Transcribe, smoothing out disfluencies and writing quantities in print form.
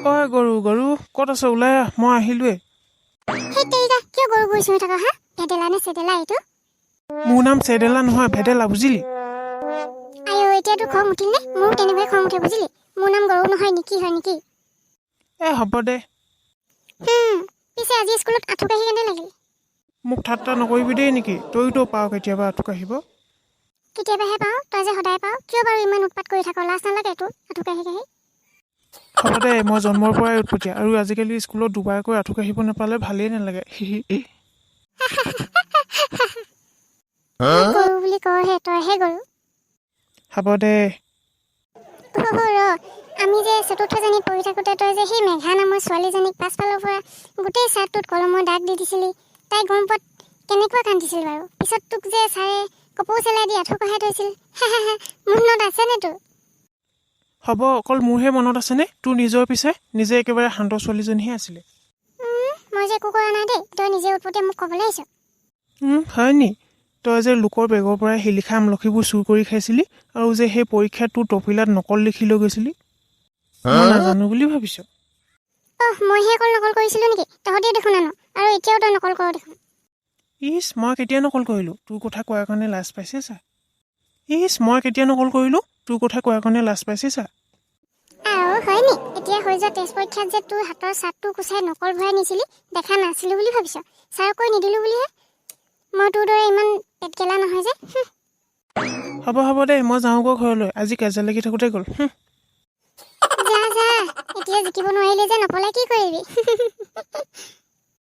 ঐ গৰু গৰু ক'ত আছে ওলাই আহ, মই আহিলোৱে। সেই তেৰিকা কিয় গৰু গৰু চিঞৰি থাকা হা? ভেদেলা নে চেদেলা এইটো? মোৰ নাম চেদেলা নহয়, ভেদেলা, বুজিলি? আইঅ এতিয়াতো খং উঠিল নে? মোৰ তেনেকুৱাই খং উঠে বুজিলি? মোৰ নাম গৰু নহয় নেকি হয় নেকি? হ'ব দে। পিছে আজি স্কুলত আঁঠু কাঢ়ি কেনে লাগিল? মোক ঠাট্টা নকৰিবি দেই নেকি? তইতো পাৱ কেতিয়াবা আঁঠু কাঢ়িব। কেতিয়াবাহে পাওঁ, তই যে সদায় পাওঁ। কিয় বাৰু ইমান উৎপাত কৰি থাক? লাজ নালাগে তোৰ আঁঠু কাঢ়ি কাঢ়ি? হ'ব দে, মই জন্মৰ পৰাই উৎপতীয়া, আৰু আজিকালি স্কুলত দুবাৰকৈ আঁঠু কাঢ়িব নাপালে ভালেই নালাগে। গৰু বুলি কওঁহে, তইহে গৰু। হ'ব দে। আমি যে চতুৰ্থ শ্ৰেণীত পঢ়ি থাকোঁতে তই যে সেই মেঘা নামৰ ছোৱালীজনীক পাছফালৰ পৰা গোটেই চাৰ্টটোত কলমৰ দাগ দি দিছিলি। তাই গম পোৱাত কেনেকুৱা কান্দিছিল বাৰু? পিছত তোক যে ছাৰে কপৌ চেলাই দি আঁঠু কঢ়াই থৈছিল। মনত আছেনে তোৰ? হ'ব, অকল মোৰহে মনত আছেনে? তোৰ নিজৰ পিছে নিজে একেবাৰে শান্ত ছোৱালীজনীহে আছিলে। মই যে একো কৰা নাই দেই, তই নিজে উৎপতীয়া মোক ক'বলৈ আহিছ। হয় নি? তই যে লোকৰ বেগৰ পৰাই শিলিখা আমলখিবোৰ চুৰ কৰি খাইছিলি, আৰু যে সেই পৰীক্ষাত তোৰ টপিলাত নকল লিখি লৈ গৈছিলি। মই নাজানো বুলি ভাবিছ? মইহে অকল নকল কৰিছিলোঁ নেকি? তহঁতেই দেখোন আন, আৰু এতিয়াও তই নকল কৰ দেখোন। মই কেতিয়া নকল কৰিলোঁ? তোৰ কথা কোৱাৰ কাৰণে লাজ পাইছে চা। মই কেতিয়া নকল কৰিলোঁ? তোৰ কথা কোৱাৰ কাৰণে লাজ পাইছে চা। হয় নি? এতিয়া হৈ যোৱা টেষ্ট পৰীক্ষাত যে তোৰ হাতৰ চাটটো কুচাই নকল ভৰাই নিছিলি, দেখা নাছিলোঁ বুলি ভাবিছ? ছাৰক কৈ নিদিলোঁ বুলিহে? মই তোৰ দৰে ইমান পেটগেলা নহয় যে। হ'ব দে, মই যাওঁগৈ ঘৰলৈ, আজি কাজিয়া লাগি থাকোঁতে গ'ল। যা এতিয়া জিকিব নোৱাৰিলে যে নপলাই কি কৰিবি?